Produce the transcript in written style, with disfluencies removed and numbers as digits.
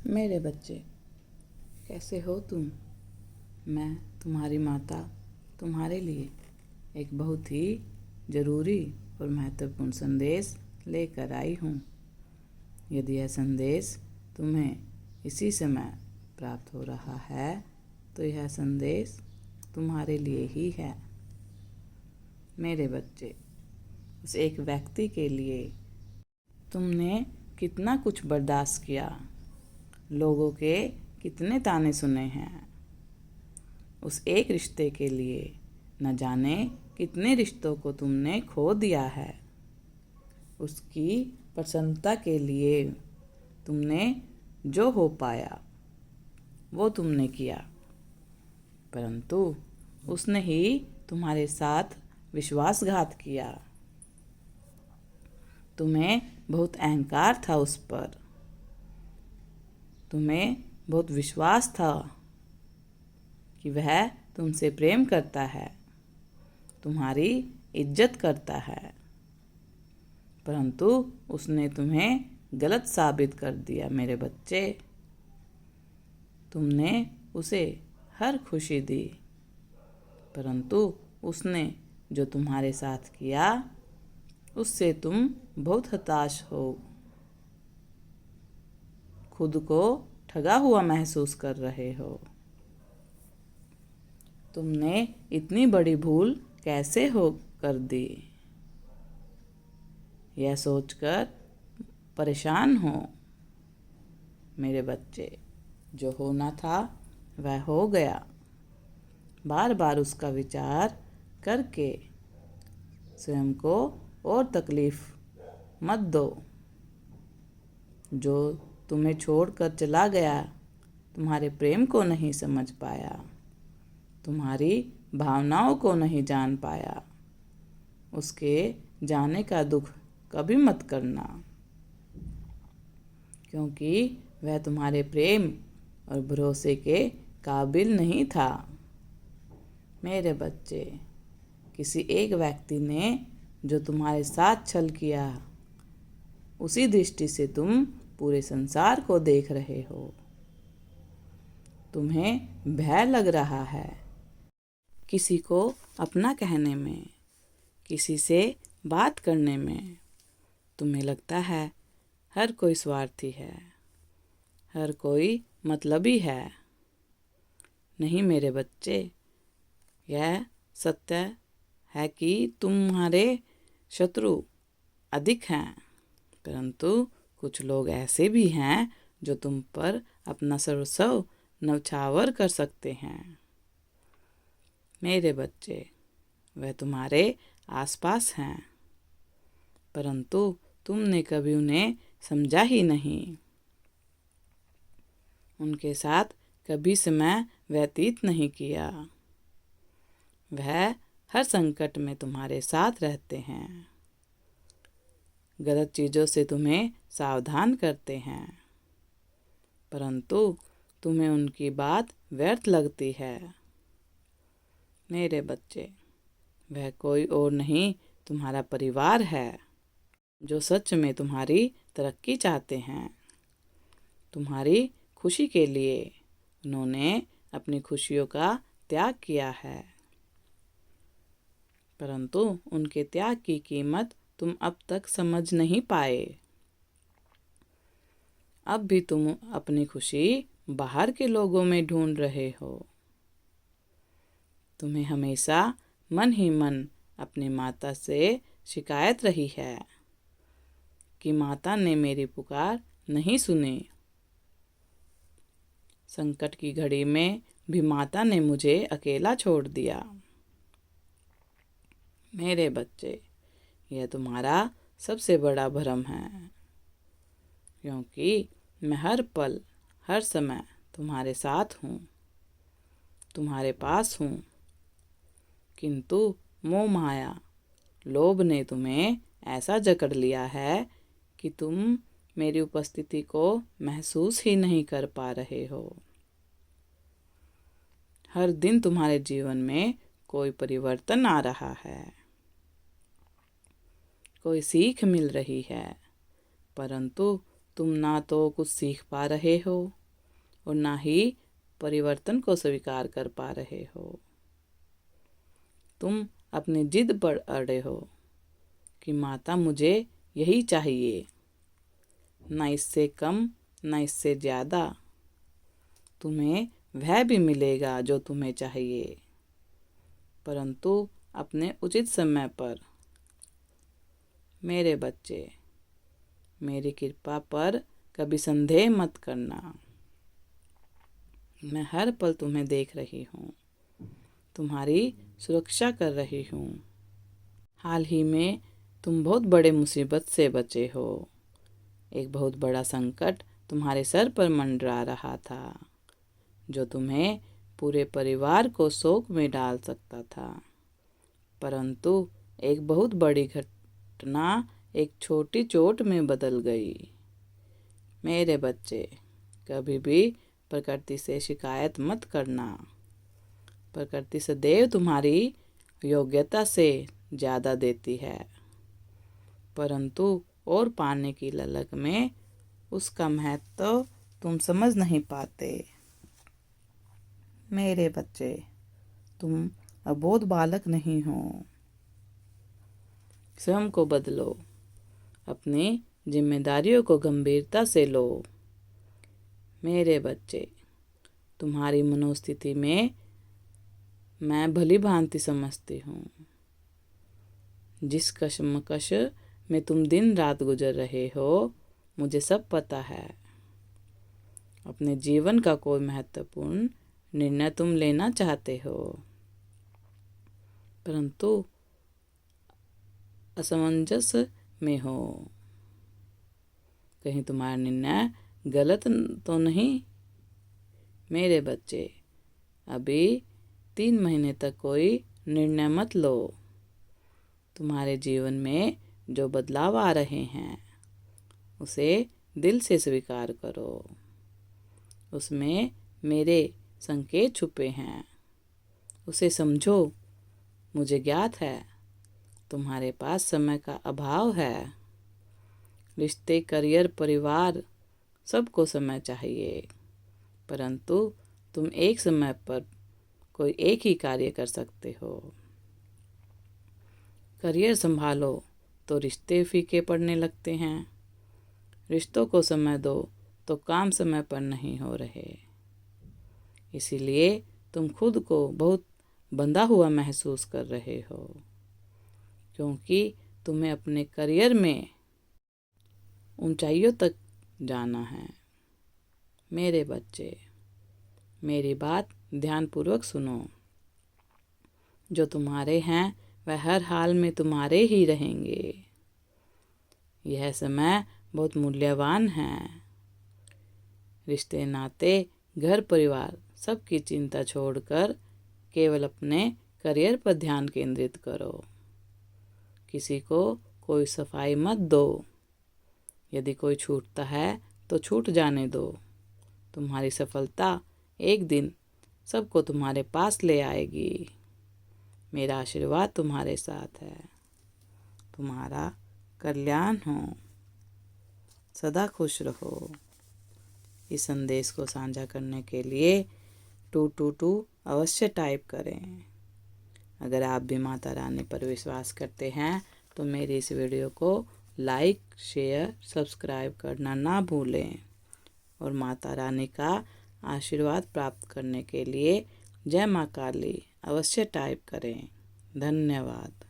मेरे बच्चे, कैसे हो तुम? मैं तुम्हारी माता तुम्हारे लिए एक बहुत ही ज़रूरी और महत्वपूर्ण संदेश लेकर आई हूँ। यदि यह संदेश तुम्हें इसी समय प्राप्त हो रहा है तो यह संदेश तुम्हारे लिए ही है। मेरे बच्चे, उस एक व्यक्ति के लिए तुमने कितना कुछ बर्दाश्त किया, लोगों के कितने ताने सुने हैं। उस एक रिश्ते के लिए न जाने कितने रिश्तों को तुमने खो दिया है। उसकी प्रसन्नता के लिए तुमने जो हो पाया वो तुमने किया, परंतु उसने ही तुम्हारे साथ विश्वासघात किया। तुम्हें बहुत अहंकार था उस पर, तुम्हें बहुत विश्वास था कि वह तुमसे प्रेम करता है, तुम्हारी इज्जत करता है, परंतु उसने तुम्हें गलत साबित कर दिया। मेरे बच्चे, तुमने उसे हर खुशी दी, परंतु उसने जो तुम्हारे साथ किया उससे तुम बहुत हताश हो, खुद को ठगा हुआ महसूस कर रहे हो। तुमने इतनी बड़ी भूल कैसे हो कर दी, यह सोचकर परेशान हो। मेरे बच्चे, जो होना था वह हो गया। बार बार उसका विचार करके स्वयं को और तकलीफ मत दो। जो तुम्हें छोड़कर चला गया तुम्हारे प्रेम को नहीं समझ पाया, तुम्हारी भावनाओं को नहीं जान पाया, उसके जाने का दुख कभी मत करना, क्योंकि वह तुम्हारे प्रेम और भरोसे के काबिल नहीं था। मेरे बच्चे, किसी एक व्यक्ति ने जो तुम्हारे साथ छल किया, उसी दृष्टि से तुम पूरे संसार को देख रहे हो। तुम्हें भय लग रहा है किसी को अपना कहने में, किसी से बात करने में। तुम्हें लगता है हर कोई स्वार्थी है, हर कोई मतलबी है। नहीं मेरे बच्चे, यह सत्य है कि तुम्हारे शत्रु अधिक हैं, परंतु कुछ लोग ऐसे भी हैं जो तुम पर अपना सर्वस्व न्यौछावर कर सकते हैं। मेरे बच्चे, वह तुम्हारे आसपास हैं, परंतु तुमने कभी उन्हें समझा ही नहीं, उनके साथ कभी समय व्यतीत नहीं किया। वह हर संकट में तुम्हारे साथ रहते हैं, गलत चीज़ों से तुम्हें सावधान करते हैं, परंतु तुम्हें उनकी बात व्यर्थ लगती है। मेरे बच्चे, वह कोई और नहीं तुम्हारा परिवार है, जो सच में तुम्हारी तरक्की चाहते हैं। तुम्हारी खुशी के लिए उन्होंने अपनी खुशियों का त्याग किया है, परंतु उनके त्याग की कीमत तुम अब तक समझ नहीं पाए। अब भी तुम अपनी खुशी बाहर के लोगों में ढूंढ रहे हो। तुम्हें हमेशा मन ही मन अपनी माता से शिकायत रही है कि माता ने मेरी पुकार नहीं सुनी। संकट की घड़ी में भी माता ने मुझे अकेला छोड़ दिया। मेरे बच्चे, यह तुम्हारा सबसे बड़ा भ्रम है, क्योंकि मैं हर पल हर समय तुम्हारे साथ हूँ, तुम्हारे पास हूँ, किंतु मोह माया लोभ ने तुम्हें ऐसा जकड़ लिया है कि तुम मेरी उपस्थिति को महसूस ही नहीं कर पा रहे हो। हर दिन तुम्हारे जीवन में कोई परिवर्तन आ रहा है, कोई सीख मिल रही है, परंतु तुम ना तो कुछ सीख पा रहे हो और ना ही परिवर्तन को स्वीकार कर पा रहे हो। तुम अपनी जिद पर अड़े हो कि माता मुझे यही चाहिए, ना इससे कम ना इससे ज़्यादा। तुम्हें वह भी मिलेगा जो तुम्हें चाहिए, परंतु अपने उचित समय पर। मेरे बच्चे, मेरी कृपा पर कभी संदेह मत करना। मैं हर पल तुम्हें देख रही हूँ, तुम्हारी सुरक्षा कर रही हूँ। हाल ही में तुम बहुत बड़े मुसीबत से बचे हो। एक बहुत बड़ा संकट तुम्हारे सर पर मंडरा रहा था, जो तुम्हें पूरे परिवार को शोक में डाल सकता था। परंतु एक बहुत बड़ी घटना एक छोटी चोट में बदल गई। मेरे बच्चे, कभी भी प्रकृति से शिकायत मत करना। प्रकृति सदैव तुम्हारी योग्यता से ज़्यादा देती है, परंतु और पाने की ललक में उसका महत्व तुम समझ नहीं पाते। मेरे बच्चे, तुम अबोध बालक नहीं हो। स्वयं को बदलो, अपनी जिम्मेदारियों को गंभीरता से लो। मेरे बच्चे, तुम्हारी मनोस्थिति में मैं भली भांति समझती हूँ। जिस कशमकश में तुम दिन रात गुजर रहे हो, मुझे सब पता है। अपने जीवन का कोई महत्वपूर्ण निर्णय तुम लेना चाहते हो, परंतु असमंजस में हो। कहीं तुम्हारा निर्णय गलत तो नहीं? मेरे बच्चे, अभी 3 महीने तक कोई निर्णय मत लो। तुम्हारे जीवन में जो बदलाव आ रहे हैं, उसे दिल से स्वीकार करो। उसमें मेरे संकेत छुपे हैं, उसे समझो। मुझे ज्ञात है तुम्हारे पास समय का अभाव है। रिश्ते, करियर, परिवार, सबको समय चाहिए, परंतु तुम एक समय पर कोई एक ही कार्य कर सकते हो। करियर संभालो तो रिश्ते फीके पड़ने लगते हैं। रिश्तों को समय दो तो काम समय पर नहीं हो रहे। इसीलिए तुम खुद को बहुत बंधा हुआ महसूस कर रहे हो, क्योंकि तुम्हें अपने करियर में ऊंचाइयों तक जाना है। मेरे बच्चे, मेरी बात ध्यानपूर्वक सुनो। जो तुम्हारे हैं वह हर हाल में तुम्हारे ही रहेंगे। यह समय बहुत मूल्यवान है। रिश्ते, नाते, घर परिवार सबकी चिंता छोड़कर केवल अपने करियर पर ध्यान केंद्रित करो। किसी को कोई सफाई मत दो। यदि कोई छूटता है तो छूट जाने दो। तुम्हारी सफलता एक दिन सबको तुम्हारे पास ले आएगी। मेरा आशीर्वाद तुम्हारे साथ है। तुम्हारा कल्याण हो। सदा खुश रहो। इस संदेश को साझा करने के लिए 222 अवश्य टाइप करें। अगर आप भी माता रानी पर विश्वास करते हैं तो मेरी इस वीडियो को लाइक, शेयर, सब्सक्राइब करना ना भूलें और माता रानी का आशीर्वाद प्राप्त करने के लिए जय माँ काली अवश्य टाइप करें। धन्यवाद।